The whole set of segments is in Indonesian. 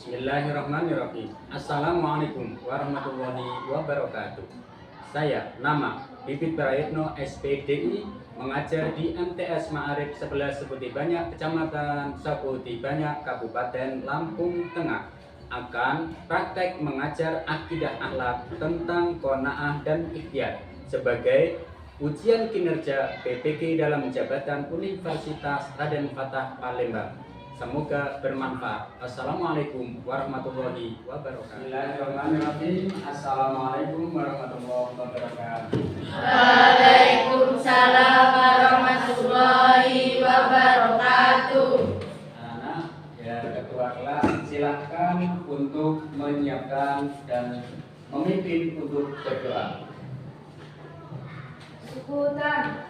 Bismillahirrahmanirrahim. Assalamualaikum warahmatullahi wabarakatuh. Saya nama Bibit Prayitno SPDI, mengajar di MTS Ma'arif 11 Seputi Banyak, Kecamatan Seputi Banyak, Kabupaten Lampung Tengah. Akan praktek mengajar akidah akhlak tentang qanaah dan ikhtiar sebagai ujian kinerja PPG dalam jabatan Universitas Raden Fatah Palembang. Semoga bermanfaat. Assalamualaikum warahmatullahi wabarakatuh. Bismillahirrahmanirrahim. Assalamualaikum warahmatullahi wabarakatuh. Waalaikumsalam warahmatullahi wabarakatuh. Anak-anak, ya ketua kelas silahkan untuk menyiapkan dan memimpin untuk berdoa. Sukutan.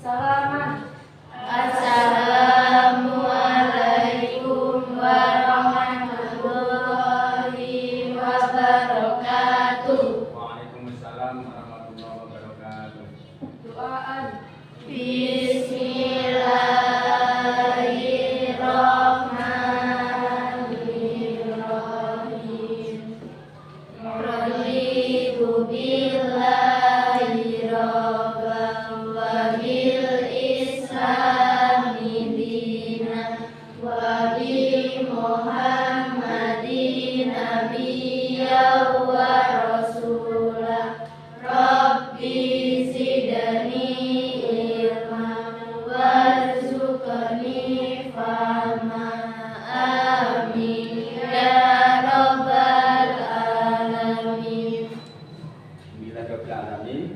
Salaman. Assalamualaikum warahmatullahi wabarakatuh. Waalaikumsalam warahmatullahi wabarakatuh. Doaan. Bismillahirrahmanirrahim. Raditu billahi rabban wa bil islami dinan wa bi Muhammadin nabiyyan wa rasulah. Rabbi zidni ilman warzuqni fahma. Amin ya rabbal alamin. Bismillahirrahmanirrahim.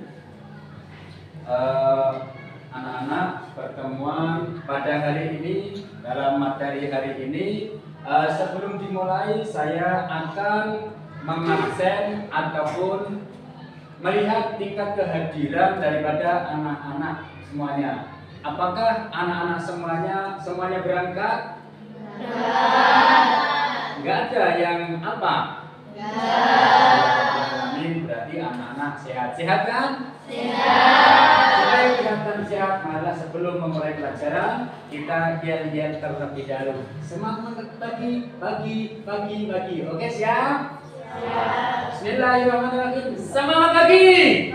Anak-anak, pertemuan pada hari ini, dalam materi hari ini, sebelum dimulai saya akan mengabsen ataupun melihat tingkat kehadiran daripada anak-anak semuanya. Apakah anak-anak semuanya berangkat? Enggak ada yang apa? Amin. Berarti anak-anak sehat kan? Supaya kelihatan sehat, malah sebelum memulai pelajaran kita yel-yel terlebih dahulu. Semangat pagi. Oke, siap? Bismillahirrahmanirrahim. Semangat pagi.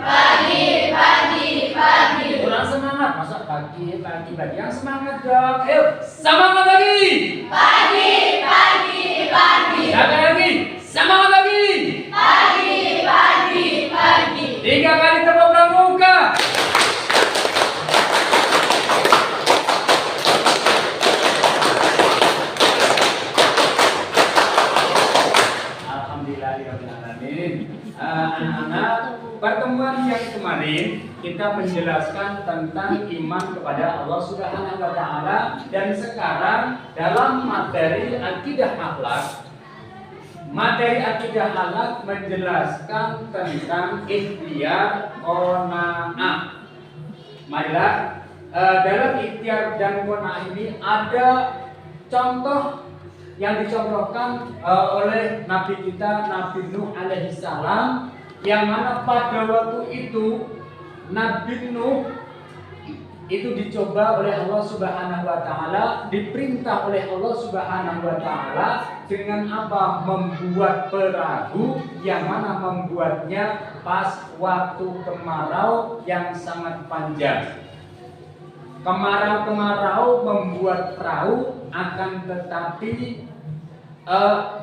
Kurang semangat, masa pagi. Yang semangat dong. Ayo, semangat pagi. Sekali lagi, semangat pagi. 3 kali tepuk pramuka. Alhamdulillahirrahmanirrahim. Anak-anak, pertemuan yang kemarin kita menjelaskan tentang iman kepada Allah Subhanahu wa Ta'ala, dan sekarang dalam materi akidah akhlak. Materi akidah akhlak menjelaskan tentang ikhtiar qanaah. Marilah dalam ikhtiar dan qanaah ini ada contoh yang dicontohkan oleh Nabi kita, Nabi Nuh alaihi salam, yang mana pada waktu itu Nabi Nuh itu dicoba oleh Allah Subhanahu wa Ta'ala, diperintah oleh Allah Subhanahu wa Ta'ala dengan apa? Membuat perahu, yang mana membuatnya pas waktu kemarau yang sangat panjang. Kemarau membuat perahu, akan tetapi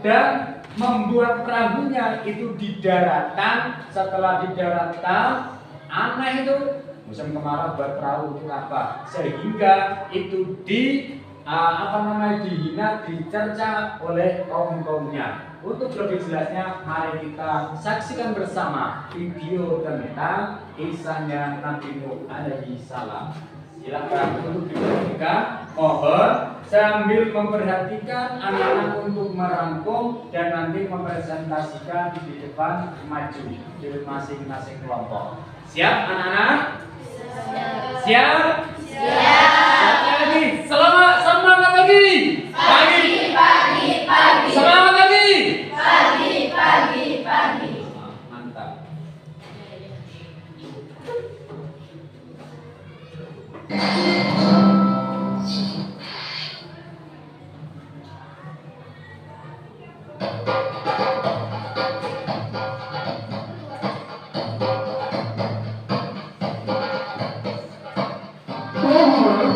dan membuat perahunya itu di daratan. Setelah di daratan, aneh itu musim kemarau buat perahu itu apa? Sehingga itu dihina, dicerca oleh kaum-kaumnya. Untuk lebih jelasnya, mari kita saksikan bersama video tentang kisahnya Nabi Nuh alaihi salam. Silakan untuk diperhatikan, mohon sambil memperhatikan anak-anak untuk merangkum dan nanti mempresentasikan di depan maju di masing-masing kelompok. Siap anak-anak? Siap? Lagi. Semangat lagi. Pagi. Semangat lagi. Pagi. Mantap.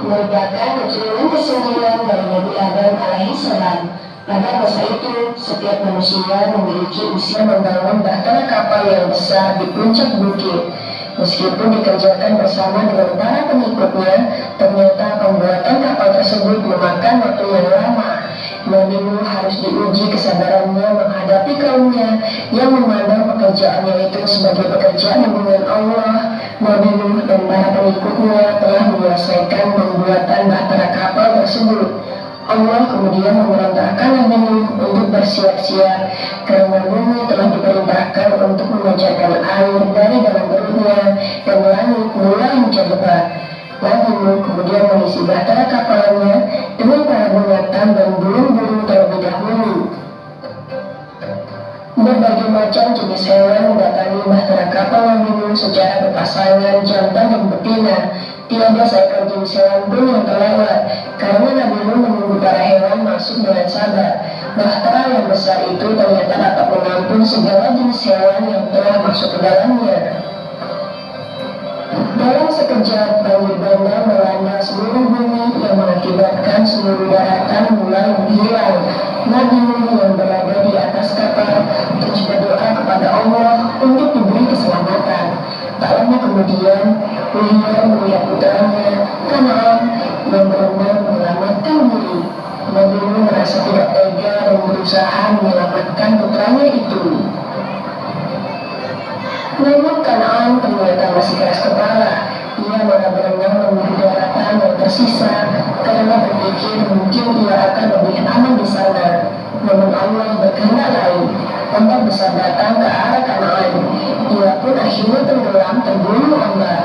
merupakan keturunan ke-9 dari Nabi Adam alaihissalam. Pada masa itu, setiap manusia memiliki usia membangun bahtera kapal yang besar di puncak bukit. Meskipun dikerjakan bersama dengan para pengikutnya, ternyata pembuatan kapal tersebut memakan waktu yang lama. Nabi Nuh harus diuji kesabarannya menghadapi kaumnya yang memandang pekerjaannya itu sebagai pekerjaan dengan Allah. Nabi Nuh dan para pengikutnya telah menyelesaikan pembuatan bahtera kapal tersebut. Allah kemudian memerintahkan Nabi Nuh untuk bersiap-siap karena bumi telah diperintahkan untuk memancarkan air dari dalam perutnya dan langit mulai hujan lebat. Nabi Nuh kemudian mengisi bahtera kapalnya dengan para binatang dan burung-burung terlebih dahulu. Berbagai macam jenis hewan mendatangi bahtera kapal Nabi Nuh secara berpasangan jantan dan betina. Tiada seekor jenis hewan pun yang terlewat, karena Nabi Nuh menunggu para hewan masuk dengan sabar. Bahtera yang besar itu ternyata dapat menampung segala jenis hewan yang telah masuk ke dalamnya. Dalam sekejap, banjir bandang melanda seluruh bumi yang mengakibatkan seluruh daratan mulai menghilang. Nabi Nuh yang berada di atas kapal terus berdoa kepada Allah untuk diberi keselamatan. Tak lama kemudian, beliau melihat putranya, Kanaan, yang berenang menyelamatkan diri. Nabi Nuh merasa tidak tega dan berusaha menyelamatkan putranya itu. Namun Kanaan ternyata masih keras kepala. Ia malah berenang menuju daratan yang tersisa karena berpikir mungkin ia akan lebih aman di sana. Namun Allah berkehendak lain. Ombak besar datang ke arah Kanaan. Ia pun akhirnya tenggelam tergulung ombak.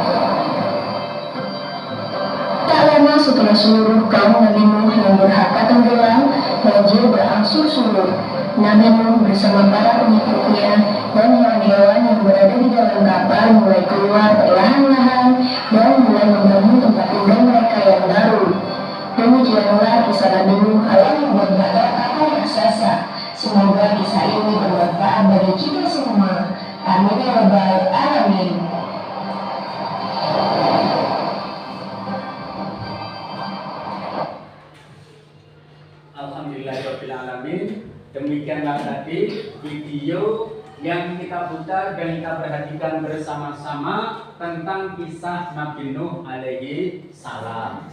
Tak lama setelah seluruh kaum Nabi Nuh yang berhaka tenggelam, banjir berangsur surut. Nabi Nuh bersama para pengikutnya dan hewan-hewan yang berada di dalam kapal mulai keluar perlahan-lahan dan mulai membangun tempat tinggal mereka yang baru. Demikianlah kisah Nabi Nuh yang berbagai kapal raksasa. Semoga kisah ini bermanfaat bagi kita semua. Amin ya rabbal alamin. Alhamdulillahirabbil alamin. Demikianlah tadi video yang kita putar dan kita perhatikan bersama-sama tentang kisah Nabi Nuh alaihi salam.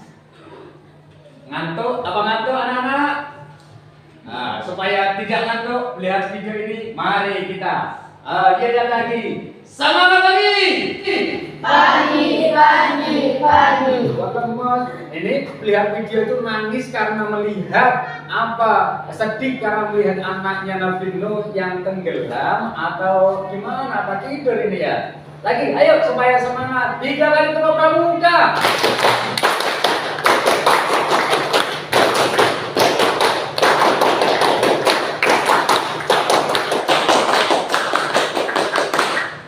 Ngantuk? Apa ngantuk anak-anak? Nah, supaya tidak ngantuk lihat video ini, mari kita lihat lagi. Semangat lagi. Pagi. Ini lihat video itu nangis karena melihat apa? Sedih karena melihat anaknya Nabi Nuh yang tenggelam atau gimana? Apa tidur ini ya? Lagi, ayo supaya semangat. 3 kali tepuk pramuka.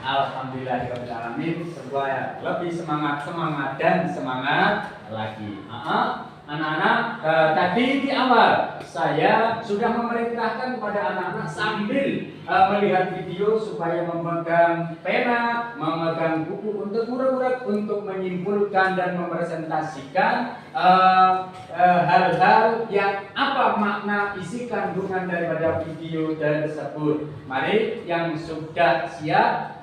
Alhamdulillahirobbilalamin. Sebuah lebih semangat dan semangat lagi. Anak-anak, tadi di awal saya sudah memerintahkan kepada anak-anak sambil melihat video supaya memegang pena, memegang buku untuk murid-murid untuk menyimpulkan dan mepresentasikan hal-hal yang apa makna isi kandungan daripada video tersebut. Mari yang sudah siap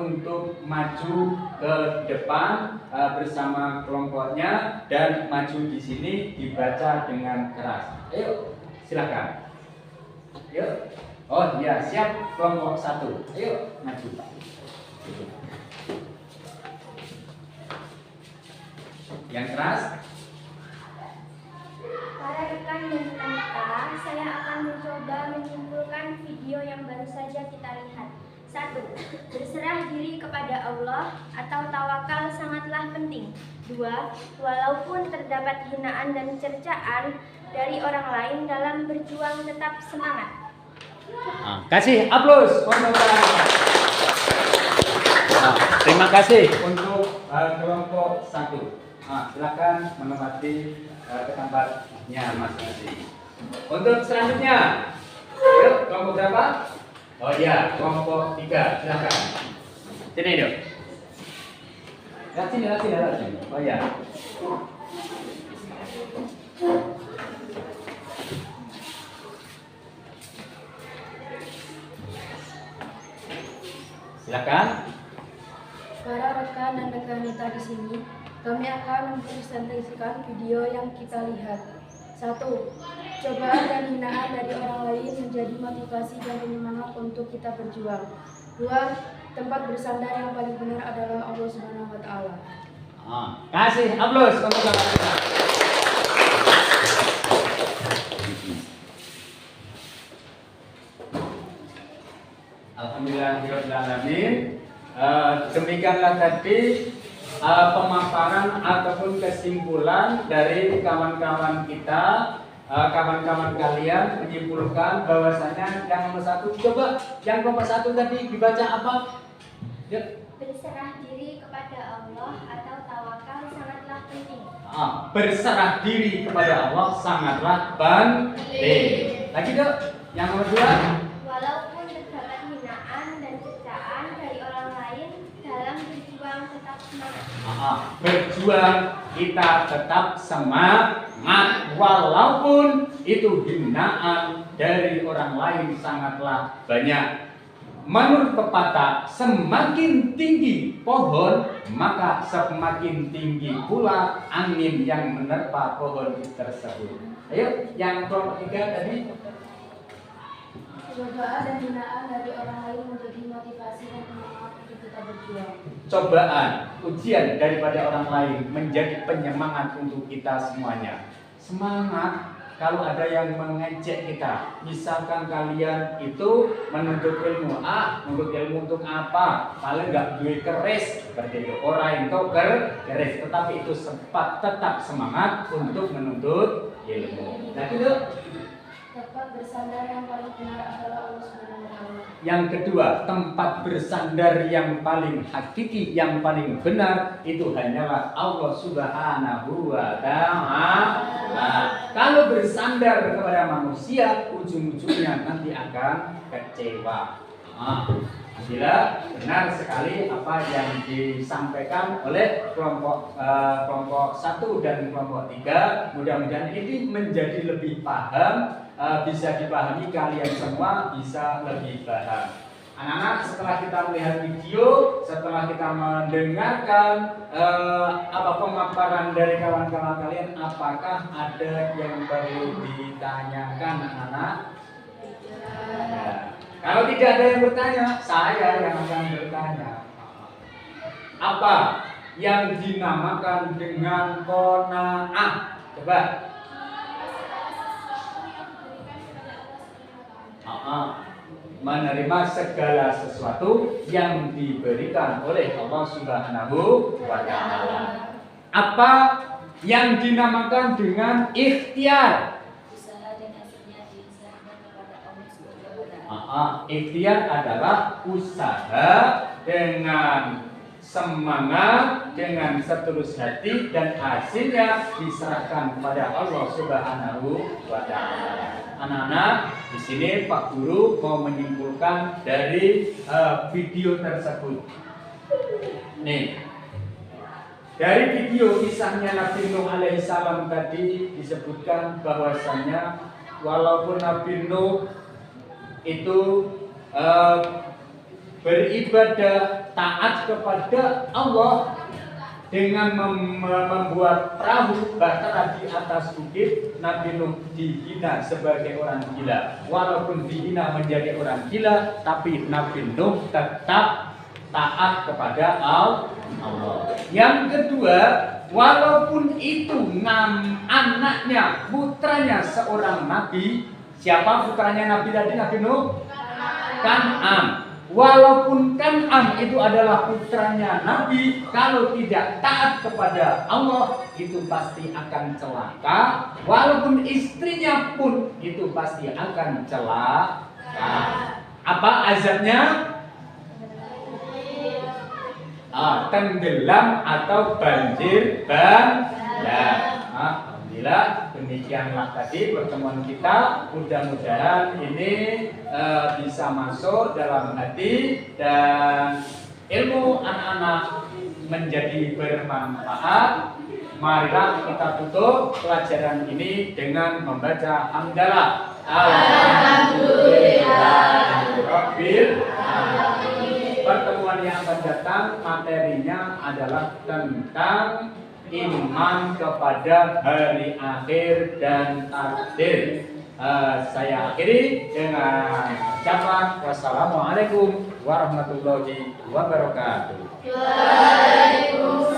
untuk maju ke depan bersama kelompoknya dan maju di sini dibaca dengan keras. Ayo, silakan. Yuk. Oh iya, siap kelompok 1. Ayo maju. Yang keras. Para rekan dan peserta, saya akan mencoba menyimpulkan video yang baru saja kita lihat. 1. Berserah diri kepada Allah atau tawakal sangatlah penting. 2. Walaupun terdapat hinaan dan cercaan dari orang lain dalam berjuang tetap semangat. Kasih aplaus. Terima kasih untuk kelompok 1. Silakan menempati ke tempatnya masing-masing. Untuk selanjutnya, yuk kelompok berapa? Oh iya, kelompok 3, silakan. Sini dong. Lihat sini. Oh iya. Silakan. Para rekan dan rekanita di sini, kami akan mempresentasikan video yang kita lihat. 1. Cobaan dan hinaan dari orang lain menjadi motivasi dan penyemangat untuk kita berjuang. 2. Tempat bersandar yang paling benar adalah Allah Subhanahu wa taala. Kasih aplaus untuk kita. Alhamdulillahirrahmanirrahim. Demikianlah tadi pemaparan ataupun kesimpulan dari kawan-kawan kita, kawan-kawan kalian menyimpulkan bahwasanya yang nomor 1, coba yang nomor 1 tadi dibaca apa? Berserah diri kepada Allah atau tawakal sangatlah penting. Berserah diri kepada Allah sangatlah penting. Lagi dok, yang nomor 2. Walaupun terdapat hinaan dan cercaan dari orang lain, dalam berjuang tetap semangat. Berjuang kita tetap semangat walaupun itu hinaan dari orang lain sangatlah banyak. Menurut pepatah, semakin tinggi pohon maka semakin tinggi pula angin yang menerpa pohon tersebut. Ayo, yang kelompok 3 tadi. Cobaan dan hinaan dari orang lain menjadi motivasi dan penyemangat untuk kita berjuang. Cobaan, ujian daripada orang lain menjadi penyemangat untuk kita semuanya. Semangat kalau ada yang mengejek kita. Misalkan kalian itu menuntut ilmu, menuntut ilmu untuk apa? Paling nggak duit keris seperti itu. Orang itu keris, tetapi itu sempat tetap semangat untuk menuntut ilmu. Nah itu Tempat bersandar yang paling benar adalah Allah Subhanahu wa taala. yang kedua, tempat bersandar yang paling hakiki, yang paling benar itu hanyalah Allah Subhanahu wa taala. Kalau bersandar kepada manusia, ujung-ujungnya nanti akan kecewa. Bila benar sekali apa yang disampaikan oleh kelompok 1 dan kelompok 3, mudah-mudahan ini menjadi lebih paham, bisa dipahami, kalian semua bisa lebih paham. Anak-anak, setelah kita melihat video, setelah kita mendengarkan pemaparan dari kawan-kawan kalian, apakah ada yang perlu ditanyakan, anak-anak? Kalau tidak ada yang bertanya, saya yang akan bertanya. Apa yang dinamakan dengan qanaah? Coba. Menerima segala sesuatu yang diberikan oleh Allah Subhanahu wa taala. Apa yang dinamakan dengan ikhtiar? Ikhtiar adalah usaha dengan semangat, dengan setulus hati, dan hasilnya diserahkan kepada Allah Subhanahu wa taala. Anak-anak, di sini Pak Guru mau menyimpulkan dari video tersebut. Nih, dari video kisahnya Nabi Nuh alaihissalam tadi disebutkan bahwasanya walaupun Nabi Nuh itu beribadah taat kepada Allah dengan membuat perahu bahtera di atas bukit, Nabi Nuh dihina sebagai orang gila. Walaupun dihina menjadi orang gila, tapi Nabi Nuh tetap taat kepada Allah. Yang kedua, walaupun itu anaknya, putranya seorang nabi. Siapa putranya Nabi tadi, Nabi Nuh? Kan'an. Walaupun Kan'an itu adalah putranya Nabi, kalau tidak taat kepada Allah, itu pasti akan celaka. Walaupun istrinya pun, itu pasti akan celaka. Apa azabnya? Tenggelam atau banjir bandang. Alhamdulillah. demikianlah tadi pertemuan kita. Mudah-mudahan ini bisa masuk dalam hati dan ilmu anak-anak menjadi bermanfaat. Marilah kita tutup pelajaran ini dengan membaca hamdalah. Alhamdulillahirabbil alamin. Pertemuan yang akan datang materinya adalah tentang iman kepada hari akhir dan takdir. Saya akhiri dengan ucapan wassalamualaikum warahmatullahi wabarakatuh. Waalaikumsalam.